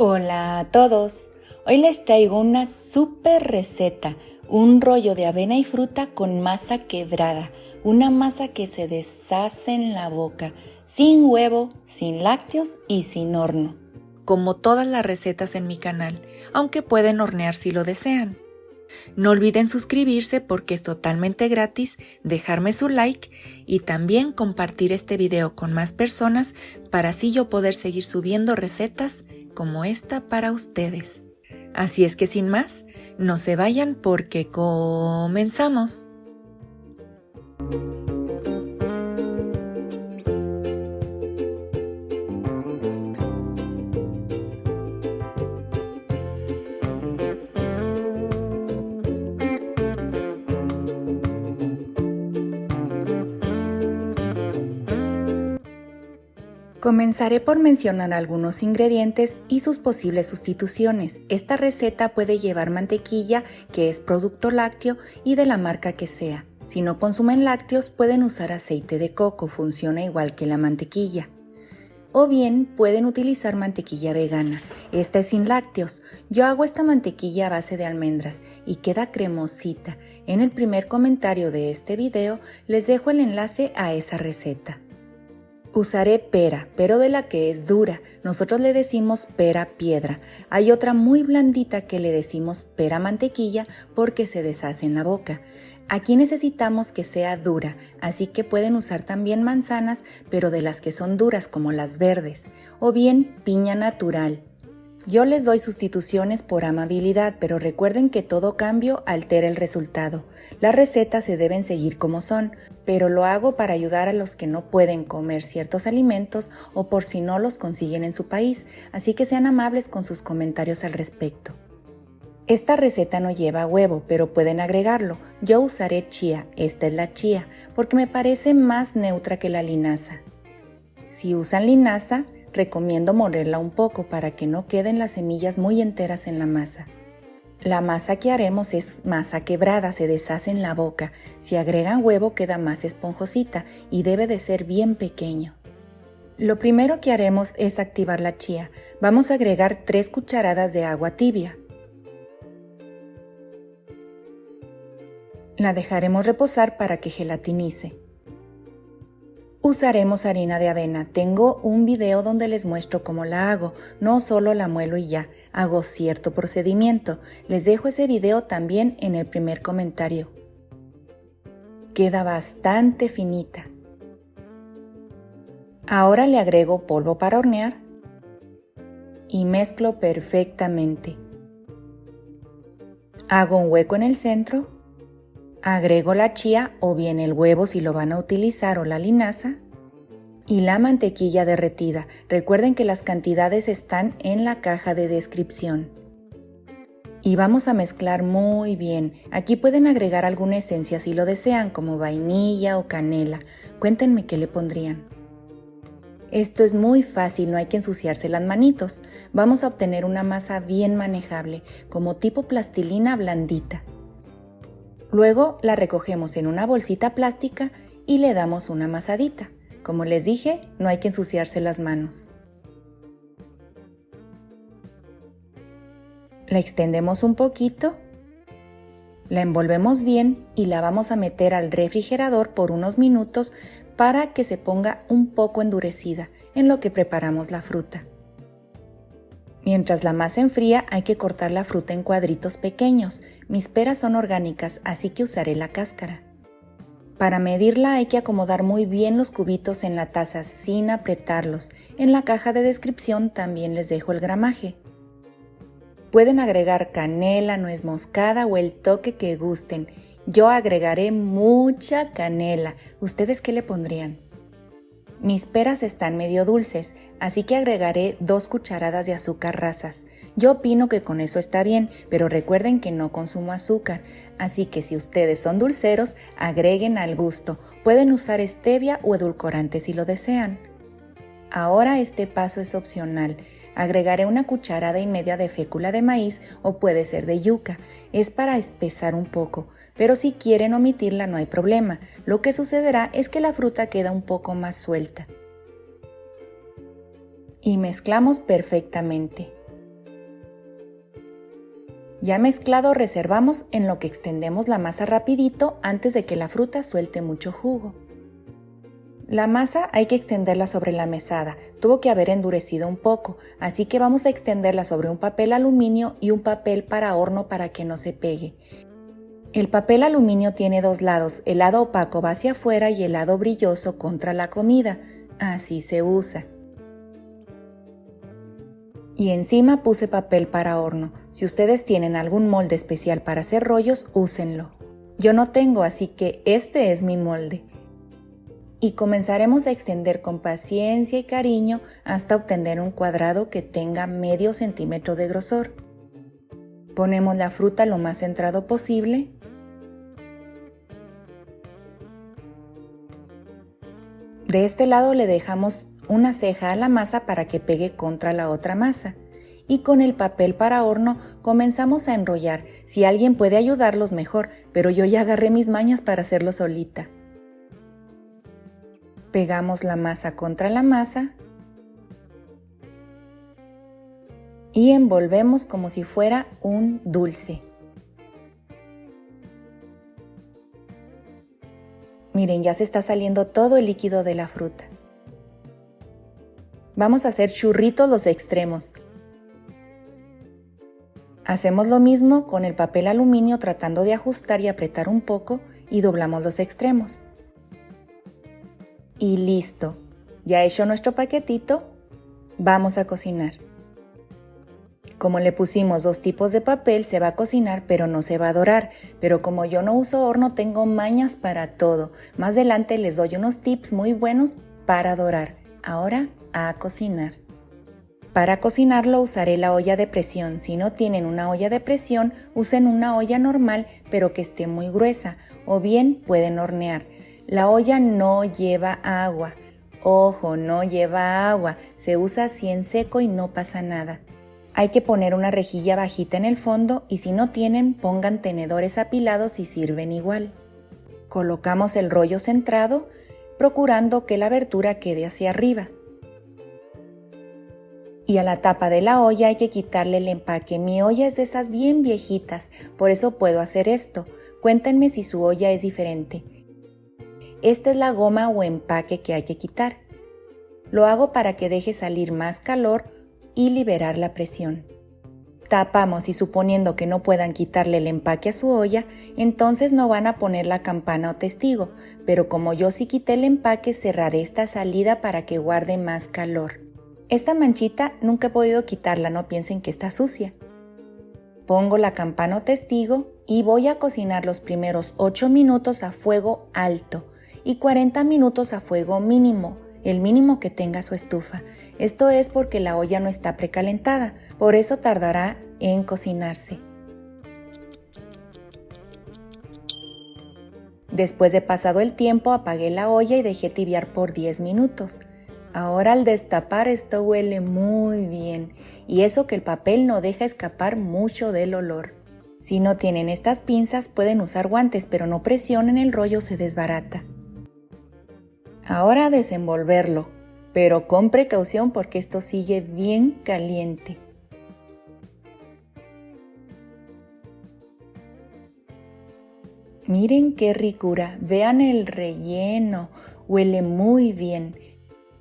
Hola a todos, hoy les traigo una súper receta, un rollo de avena y fruta con masa quebrada, una masa que se deshace en la boca, sin huevo, sin lácteos y sin horno. Como todas las recetas en mi canal, aunque pueden hornear si lo desean. No olviden suscribirse porque es totalmente gratis, dejarme su like y también compartir este video con más personas para así yo poder seguir subiendo recetas como esta para ustedes. Así es que sin más, no se vayan porque comenzamos. Comenzaré por mencionar algunos ingredientes y sus posibles sustituciones. Esta receta puede llevar mantequilla, que es producto lácteo y de la marca que sea. Si no consumen lácteos, pueden usar aceite de coco, funciona igual que la mantequilla. O bien pueden utilizar mantequilla vegana, esta es sin lácteos. Yo hago esta mantequilla a base de almendras y queda cremosita. En el primer comentario de este video les dejo el enlace a esa receta. Usaré pera, pero de la que es dura, nosotros le decimos pera piedra. Hay otra muy blandita que le decimos pera mantequilla porque se deshace en la boca. Aquí necesitamos que sea dura, así que pueden usar también manzanas, pero de las que son duras como las verdes, o bien piña natural. Yo les doy sustituciones por amabilidad, pero recuerden que todo cambio altera el resultado. Las recetas se deben seguir como son, pero lo hago para ayudar a los que no pueden comer ciertos alimentos o por si no los consiguen en su país, así que sean amables con sus comentarios al respecto. Esta receta no lleva huevo, pero pueden agregarlo. Yo usaré chía, esta es la chía, porque me parece más neutra que la linaza. Si usan linaza, recomiendo molerla un poco para que no queden las semillas muy enteras en la masa. La masa que haremos es masa quebrada, se deshace en la boca. Si agregan huevo queda más esponjosita y debe de ser bien pequeño. Lo primero que haremos es activar la chía. Vamos a agregar 3 cucharadas de agua tibia. La dejaremos reposar para que gelatinice. Usaremos harina de avena. Tengo un video donde les muestro cómo la hago. No solo la muelo y ya, hago cierto procedimiento. Les dejo ese video también en el primer comentario. Queda bastante finita. Ahora le agrego polvo para hornear y mezclo perfectamente. Hago un hueco en el centro. Agrego la chía o bien el huevo si lo van a utilizar o la linaza y la mantequilla derretida. Recuerden que las cantidades están en la caja de descripción. Y vamos a mezclar muy bien. Aquí pueden agregar alguna esencia si lo desean, como vainilla o canela. Cuéntenme qué le pondrían. Esto es muy fácil, no hay que ensuciarse las manitos. Vamos a obtener una masa bien manejable, como tipo plastilina blandita. Luego la recogemos en una bolsita plástica y le damos una amasadita. Como les dije, no hay que ensuciarse las manos. La extendemos un poquito, la envolvemos bien y la vamos a meter al refrigerador por unos minutos para que se ponga un poco endurecida en lo que preparamos la fruta. Mientras la masa enfría, hay que cortar la fruta en cuadritos pequeños. Mis peras son orgánicas, así que usaré la cáscara. Para medirla hay que acomodar muy bien los cubitos en la taza sin apretarlos. En la caja de descripción también les dejo el gramaje. Pueden agregar canela, nuez moscada o el toque que gusten. Yo agregaré mucha canela. ¿Ustedes qué le pondrían? Mis peras están medio dulces, así que agregaré 2 cucharadas de azúcar rasas. Yo opino que con eso está bien, pero recuerden que no consumo azúcar, así que si ustedes son dulceros, agreguen al gusto. Pueden usar stevia o edulcorante si lo desean. Ahora este paso es opcional. Agregaré 1,5 cucharadas de fécula de maíz o puede ser de yuca. Es para espesar un poco, pero si quieren omitirla no hay problema. Lo que sucederá es que la fruta queda un poco más suelta. Y mezclamos perfectamente. Ya mezclado reservamos en lo que extendemos la masa rapidito antes de que la fruta suelte mucho jugo. La masa hay que extenderla sobre la mesada, tuvo que haber endurecido un poco, así que vamos a extenderla sobre un papel aluminio y un papel para horno para que no se pegue. El papel aluminio tiene dos lados, el lado opaco va hacia afuera y el lado brilloso contra la comida, así se usa. Y encima puse papel para horno, si ustedes tienen algún molde especial para hacer rollos, úsenlo. Yo no tengo, así que este es mi molde. Y comenzaremos a extender con paciencia y cariño hasta obtener un cuadrado que tenga medio centímetro de grosor. Ponemos la fruta lo más centrado posible. De este lado le dejamos una ceja a la masa para que pegue contra la otra masa. Y con el papel para horno comenzamos a enrollar. Si alguien puede ayudarlos mejor, pero yo ya agarré mis mañas para hacerlo solita. Pegamos la masa contra la masa y envolvemos como si fuera un dulce. Miren, ya se está saliendo todo el líquido de la fruta. Vamos a hacer churritos los extremos. Hacemos lo mismo con el papel aluminio tratando de ajustar y apretar un poco y doblamos los extremos. Y listo, ya hecho nuestro paquetito, vamos a cocinar. Como le pusimos dos tipos de papel, se va a cocinar pero no se va a dorar. Pero como yo no uso horno, tengo mañas para todo. Más adelante les doy unos tips muy buenos para dorar. Ahora a cocinar. Para cocinarlo usaré la olla de presión. Si no tienen una olla de presión, usen una olla normal pero que esté muy gruesa o bien pueden hornear. La olla no lleva agua. Ojo, no lleva agua. Se usa así en seco y no pasa nada. Hay que poner una rejilla bajita en el fondo y si no tienen, pongan tenedores apilados y sirven igual. Colocamos el rollo centrado, procurando que la abertura quede hacia arriba. Y a la tapa de la olla hay que quitarle el empaque. Mi olla es de esas bien viejitas, por eso puedo hacer esto. Cuéntenme si su olla es diferente. Esta es la goma o empaque que hay que quitar. Lo hago para que deje salir más calor y liberar la presión. Tapamos y suponiendo que no puedan quitarle el empaque a su olla, entonces no van a poner la campana o testigo, pero como yo sí quité el empaque, cerraré esta salida para que guarde más calor. Esta manchita nunca he podido quitarla, no piensen que está sucia. Pongo la campana o testigo y voy a cocinar los primeros 8 minutos a fuego alto y 40 minutos a fuego mínimo, el mínimo que tenga su estufa. Esto es porque la olla no está precalentada, por eso tardará en cocinarse. Después de pasado el tiempo, apagué la olla y dejé tibiar por 10 minutos. Ahora al destapar esto huele muy bien y eso que el papel no deja escapar mucho del olor. Si no tienen estas pinzas pueden usar guantes, pero no presionen el rollo, se desbarata. Ahora a desenvolverlo, pero con precaución porque esto sigue bien caliente. Miren qué ricura, vean el relleno, huele muy bien.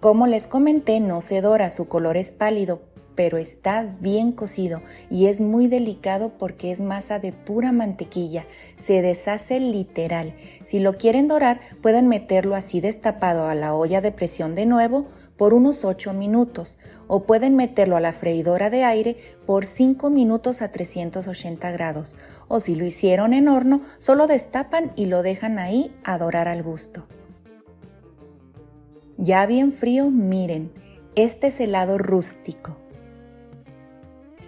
Como les comenté, no se dora, su color es pálido, pero está bien cocido y es muy delicado porque es masa de pura mantequilla, se deshace literal. Si lo quieren dorar, pueden meterlo así destapado a la olla de presión de nuevo por unos 8 minutos o pueden meterlo a la freidora de aire por 5 minutos a 380 grados o si lo hicieron en horno, solo destapan y lo dejan ahí a dorar al gusto. Ya bien frío, miren, este es el lado rústico.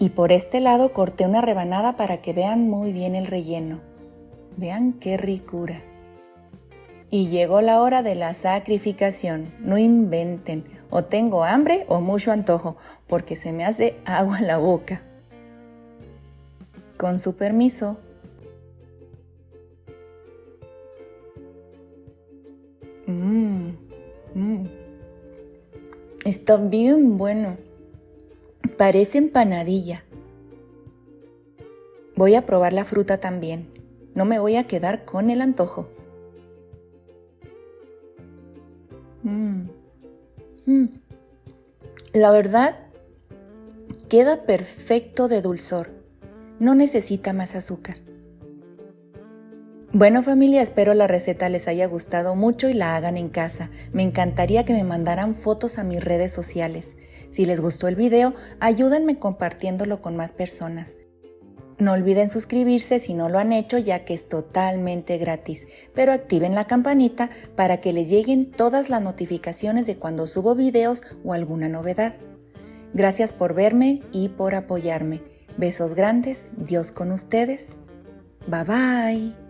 Y por este lado corté una rebanada para que vean muy bien el relleno. Vean qué ricura. Y llegó la hora de la sacrificación. No inventen, o tengo hambre o mucho antojo, porque se me hace agua la boca. Con su permiso. Está bien bueno. Parece empanadilla. Voy a probar la fruta también. No me voy a quedar con el antojo. La verdad, queda perfecto de dulzor. No necesita más azúcar. Bueno familia, espero la receta les haya gustado mucho y la hagan en casa. Me encantaría que me mandaran fotos a mis redes sociales. Si les gustó el video, ayúdenme compartiéndolo con más personas. No olviden suscribirse si no lo han hecho, ya que es totalmente gratis, pero activen la campanita para que les lleguen todas las notificaciones de cuando subo videos o alguna novedad. Gracias por verme y por apoyarme. Besos grandes, Dios con ustedes. Bye bye.